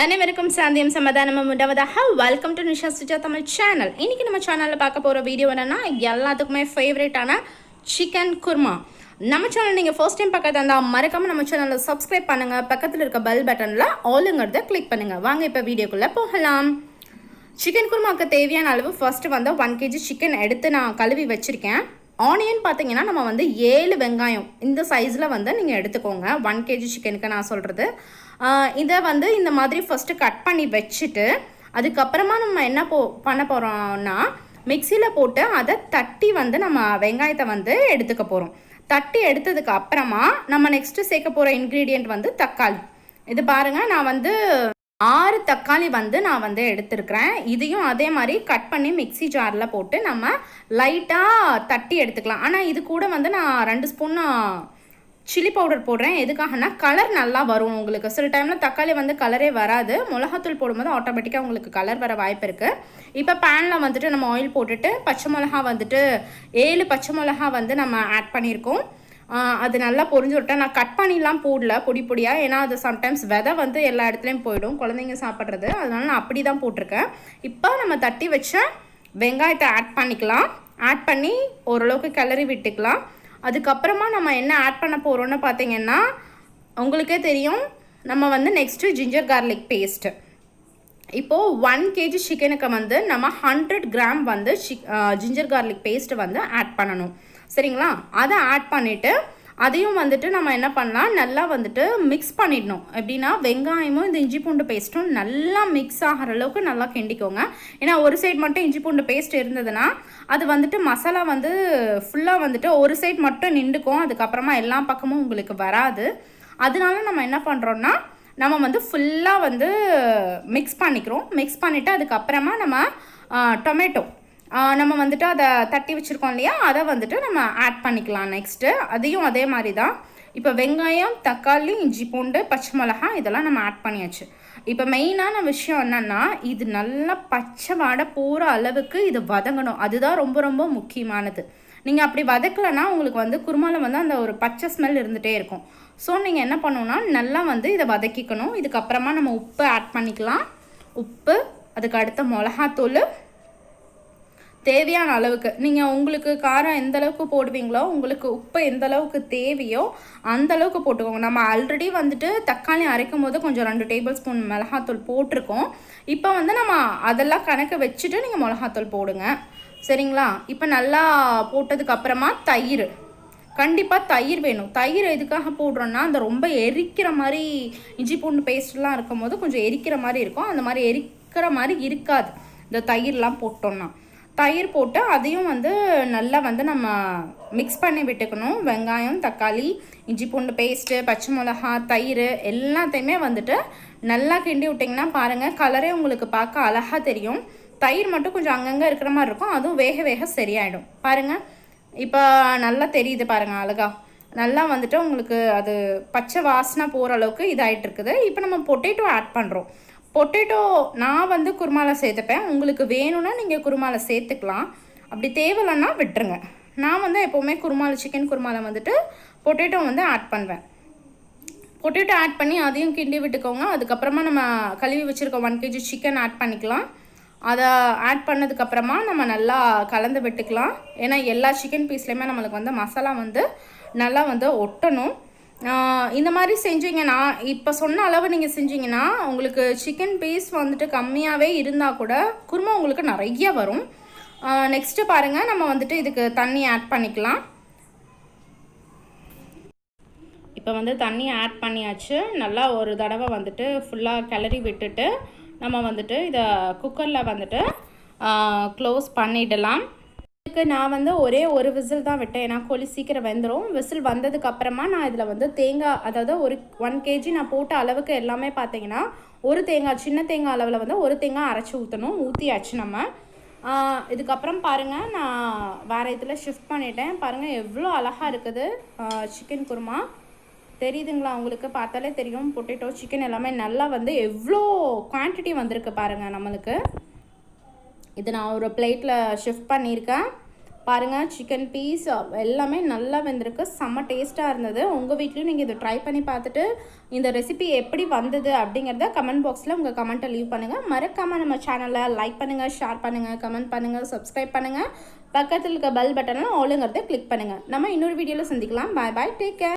அனைவருக்கும் சாந்தியம் சமாதானமும் உண்டாவதாக. Welcome to Nisha Suja Tamil channel. இன்றைக்கி நம்ம சேனலில் பார்க்க போகிற வீடியோ என்னென்னா, எல்லாத்துக்குமே ஃபேவரேட்டான சிக்கன் குர்மா. நம்ம சேனல் நீங்கள் ஃபர்ஸ்ட் டைம் பார்க்க இருந்தால் மறக்காமல் நம்ம சேனலில் சப்ஸ்கிரைப் பண்ணுங்கள். பக்கத்தில் இருக்க பெல் பட்டனில் ஆலுங்கிறத கிளிக் பண்ணுங்கள். வாங்க இப்போ வீடியோக்குள்ளே போகலாம். சிக்கன் குர்மாவுக்கு தேவையான அளவு ஃபர்ஸ்ட்டு வந்து 1 kg சிக்கன் எடுத்து நான் கழுவி வச்சுருக்கேன். ஆனியன் பார்த்தீங்கன்னா நம்ம வந்து 7 வெங்காயம் இந்த சைஸில் வந்து நீங்கள் எடுத்துக்கோங்க. 1 kg சிக்கனுக்கு நான் சொல்கிறது. இதை வந்து இந்த மாதிரி ஃபஸ்ட்டு கட் பண்ணி வச்சுட்டு அதுக்கப்புறமா நம்ம என்ன பண்ண போகிறோம்னா, மிக்சியில் போட்டு அதை தட்டி வந்து நம்ம வெங்காயத்தை வந்து எடுத்துக்க போகிறோம். தட்டி எடுத்ததுக்கு அப்புறமா நம்ம நெக்ஸ்ட்டு சேர்க்க போகிற இன்க்ரீடியண்ட் வந்து தக்காளி. இது பாருங்கள், நான் வந்து 6 தக்காளி வந்து நான் வந்து எடுத்துருக்கிறேன். இதையும் அதே மாதிரி கட் பண்ணி மிக்சி ஜாரில் போட்டு நம்ம லைட்டாக தட்டி எடுத்துக்கலாம். ஆனால் இது கூட வந்து நான் 2 ஸ்பூன் சில்லி பவுடர் போடுறேன். எதுக்காகனா கலர் நல்லா வரும் உங்களுக்கு. சில டைமில் தக்காளி வந்து கலரே வராது. மிளகாத்தூள் போடும்போது ஆட்டோமேட்டிக்காக உங்களுக்கு கலர் வர வாய்ப்பு இருக்குது. இப்போ பேனில் வந்துட்டு நம்ம ஆயில் போட்டுட்டு பச்சை மிளகா வந்துட்டு 7 பச்சை மிளகா வந்து நம்ம ஆட் பண்ணியிருக்கோம். அது நல்லா பொரிஞ்சு விட்டேன். நான் கட் பண்ணிலாம் போடல பொடி பொடியாக, ஏன்னா அது சம்டைம்ஸ் விதை வந்து எல்லா இடத்துலையும் போயிடும் குழந்தைங்க சாப்பிட்றது. அதனால நான் அப்படி தான் போட்டிருக்கேன். இப்போ நம்ம தட்டி வச்ச வெங்காயத்தை ஆட் பண்ணிக்கலாம். ஆட் பண்ணி ஓரளவுக்கு கிளறி விட்டுக்கலாம். அதுக்கப்புறமா நம்ம என்ன ஆட் பண்ண போகிறோன்னு பார்த்தீங்கன்னா, உங்களுக்கே தெரியும், நம்ம வந்து நெக்ஸ்ட்டு ஜிஞ்சர் கார்லிக் பேஸ்ட்டு. இப்போது 1 kg சிக்கனுக்கு வந்து நம்ம 100 கிராம் வந்து ஜிஞ்சர் கார்லிக் பேஸ்ட்டு வந்து ஆட் பண்ணணும். சரிங்களா? அதை ஆட் பண்ணிவிட்டு அதையும் வந்துட்டு நம்ம என்ன பண்ணலாம், நல்லா வந்துட்டு மிக்ஸ் பண்ணிடணும். எப்படின்னா வெங்காயமும் இந்த இஞ்சி பூண்டு பேஸ்ட்டும் நல்லா மிக்ஸ் ஆகிற அளவுக்கு நல்லா கிண்டிக்கோங்க. ஏன்னா ஒரு சைடு மட்டும் இஞ்சி பூண்டு பேஸ்ட் இருந்ததுன்னா அது வந்துட்டு மசாலா வந்து ஃபுல்லாக வந்துட்டு ஒரு சைடு மட்டும் நின்றுக்கும். அதுக்கப்புறமா எல்லா பக்கமும் உங்களுக்கு வராது. அதனால நம்ம என்ன பண்ணுறோன்னா, நம்ம வந்து ஃபுல்லாக வந்து மிக்ஸ் பண்ணிக்கிறோம். மிக்ஸ் பண்ணிவிட்டு அதுக்கப்புறமா நம்ம டொமேட்டோ நம்ம வந்துட்டு அதை தட்டி வச்சுருக்கோம் இல்லையா, அதை வந்துட்டு நம்ம ஆட் பண்ணிக்கலாம். நெக்ஸ்ட்டு அதையும் அதே மாதிரி தான். இப்போ வெங்காயம், தக்காளி, இஞ்சி பூண்டு, பச்சை மிளகா இதெல்லாம் நம்ம ஆட் பண்ணியாச்சு. இப்போ மெயினான விஷயம் என்னென்னா, இது நல்லா பச்சை வாடை போகிற அளவுக்கு இது வதங்கணும். அதுதான் ரொம்ப ரொம்ப முக்கியமானது. நீங்கள் அப்படி வதக்கலைன்னா உங்களுக்கு வந்து குருமாவில் வந்து அந்த ஒரு பச்சை ஸ்மெல் இருந்துகிட்டே இருக்கும். ஸோ நீங்கள் என்ன பண்ணணுன்னா, நல்லா வந்து இதை வதக்கிக்கணும். இதுக்கப்புறமா நம்ம உப்பு ஆட் பண்ணிக்கலாம். உப்பு, அதுக்கு அடுத்த மிளகாத்தூள் தேவையான அளவுக்கு. நீங்கள் உங்களுக்கு காரம் எந்த அளவுக்கு போடுவீங்களோ, உங்களுக்கு உப்பு எந்த அளவுக்கு தேவையோ அந்த அளவுக்கு போட்டுக்கோங்க. நம்ம ஆல்ரெடி வந்துட்டு தக்காளி அரைக்கும் போது கொஞ்சம் 2 டேபிள் ஸ்பூன் மிளகாத்தூள் போட்டிருக்கோம். இப்போ வந்து நம்ம அதெல்லாம் கணக்கு வச்சுட்டு நீங்கள் மிளகாத்தூள் போடுங்க. சரிங்களா? இப்போ நல்லா போட்டதுக்கப்புறமா தயிர், கண்டிப்பாக தயிர் வேணும். தயிர் எதுக்காக போடுறோன்னா, அந்த ரொம்ப எரிக்கிற மாதிரி இஞ்சி பூண்டு பேஸ்ட்லாம் இருக்கும் போது கொஞ்சம் எரிக்கிற மாதிரி இருக்கும். அந்த மாதிரி எரிக்கிற மாதிரி இருக்காது இந்த தயிர்லாம் போட்டோன்னா. தயிர் போட்டு அதையும் வந்து நல்லா வந்து நம்ம மிக்ஸ் பண்ணி விட்டுக்கணும். வெங்காயம், தக்காளி, இஞ்சி பூண்டு பேஸ்ட்டு, பச்சை மிளகா, தயிர் எல்லாத்தையுமே வந்துட்டு நல்லா கிண்டி விட்டிங்கன்னா பாருங்கள், கலரே உங்களுக்கு பார்க்க அழகாக தெரியும். தயிர் மட்டும் கொஞ்சம் அங்கங்கே இருக்கிற மாதிரி இருக்கும். அதுவும் வேக வேக சரியாயிடும். பாருங்கள், இப்போ நல்லா தெரியுது பாருங்கள் அழகா. நல்லா வந்துட்டு உங்களுக்கு அது பச்சை வாசனை போகிற அளவுக்கு இதாகிட்டு இருக்குது. இப்போ நம்ம பொட்டேட்டோ ஆட் பண்ணுறோம். பொட்டேட்டோ நான் வந்து குருமாவில் சேர்த்துப்பேன். உங்களுக்கு வேணும்னா நீங்கள் குருமாவில் சேர்த்துக்கலாம். அப்படி தேவையில்லைன்னா விட்டுருங்க. நான் வந்து எப்போவுமே குருமாவில், சிக்கன் குருமாவில் வந்துட்டு பொட்டேட்டோ வந்து ஆட் பண்ணுவேன். பொட்டேட்டோ ஆட் பண்ணி அதையும் கிண்டி விட்டுக்கோங்க. அதுக்கப்புறமா நம்ம கழுவி வச்சுருக்க 1 kg சிக்கன் ஆட் பண்ணிக்கலாம். அதை ஆட் பண்ணதுக்கப்புறமா நம்ம நல்லா கலந்து விட்டுக்கலாம். ஏன்னா எல்லா சிக்கன் பீஸ்லேயுமே நம்மளுக்கு வந்து மசாலா வந்து நல்லா வந்து ஒட்டணும். இந்த மாதிரி செஞ்சீங்கன்னா, இப்போ சொன்ன அளவு நீங்கள் செஞ்சீங்கன்னா உங்களுக்கு சிக்கன் பீஸ் வந்துட்டு கம்மியாகவே இருந்தால் கூட குருமா உங்களுக்கு நிறைய வரும். நெக்ஸ்ட்டு பாருங்கள், நம்ம வந்துட்டு இதுக்கு தண்ணி ஆட் பண்ணிக்கலாம். இப்போ வந்து தண்ணி ஆட் பண்ணியாச்சு. நல்லா ஒரு தடவை வந்துட்டு ஃபுல்லாக கிளறி விட்டுட்டு நம்ம வந்துட்டு இதை குக்கரில் வந்துட்டு க்ளோஸ் பண்ணிடலாம். இதுக்கு நான் வந்து ஒரே ஒரு விசில் தான் விட்டேன். ஏன்னா கோழி சீக்கிரம் வெந்துடும். விசில் வந்ததுக்கப்புறமா நான் இதில் வந்து தேங்காய், அதாவது 1 kg நான் போட்ட அளவுக்கு எல்லாமே பார்த்தீங்கன்னா ஒரு தேங்காய், சின்ன தேங்காய் அளவில் வந்து ஒரு தேங்காய் அரைச்சி ஊற்றணும். ஊற்றியாச்சு நம்ம. இதுக்கப்புறம் பாருங்கள், நான் வேறு இதில் ஷிஃப்ட் பண்ணிட்டேன். பாருங்கள் எவ்வளோ அழகாக இருக்குது சிக்கன் குருமா. தெரியுதுங்களா? உங்களுக்கு பார்த்தாலே தெரியும். பொட்டேட்டோ, சிக்கன் எல்லாமே நல்லா வந்து எவ்வளோ குவான்டிட்டி வந்திருக்கு பாருங்கள் நம்மளுக்கு. இது நான் ஒரு பிளேட்டில் ஷிஃப்ட் பண்ணியிருக்கேன். பாருங்கள் சிக்கன் பீஸ் எல்லாமே நல்லா வெந்திருக்கு, செம்ம டேஸ்ட்டாக இருந்தது. உங்கள் வீட்லேயும் நீங்கள் இதை ட்ரை பண்ணி பார்த்துட்டு இந்த ரெசிபி எப்படி வந்தது அப்படிங்கிறத கமெண்ட் பாக்ஸில் உங்கள் கமெண்ட்டை லீவ் பண்ணுங்கள். மறக்காமல் நம்ம சேனலை லைக் பண்ணுங்கள், ஷேர் பண்ணுங்கள், கமெண்ட் பண்ணுங்கள், சப்ஸ்கிரைப் பண்ணுங்கள். பக்கத்தில் இருக்க பெல் பட்டனில் ஆளுங்கிறத கிளிக் பண்ணுங்கள். நம்ம இன்னொரு வீடியோவில் சந்திக்கலாம். பாய் பாய், டேக் கேர்.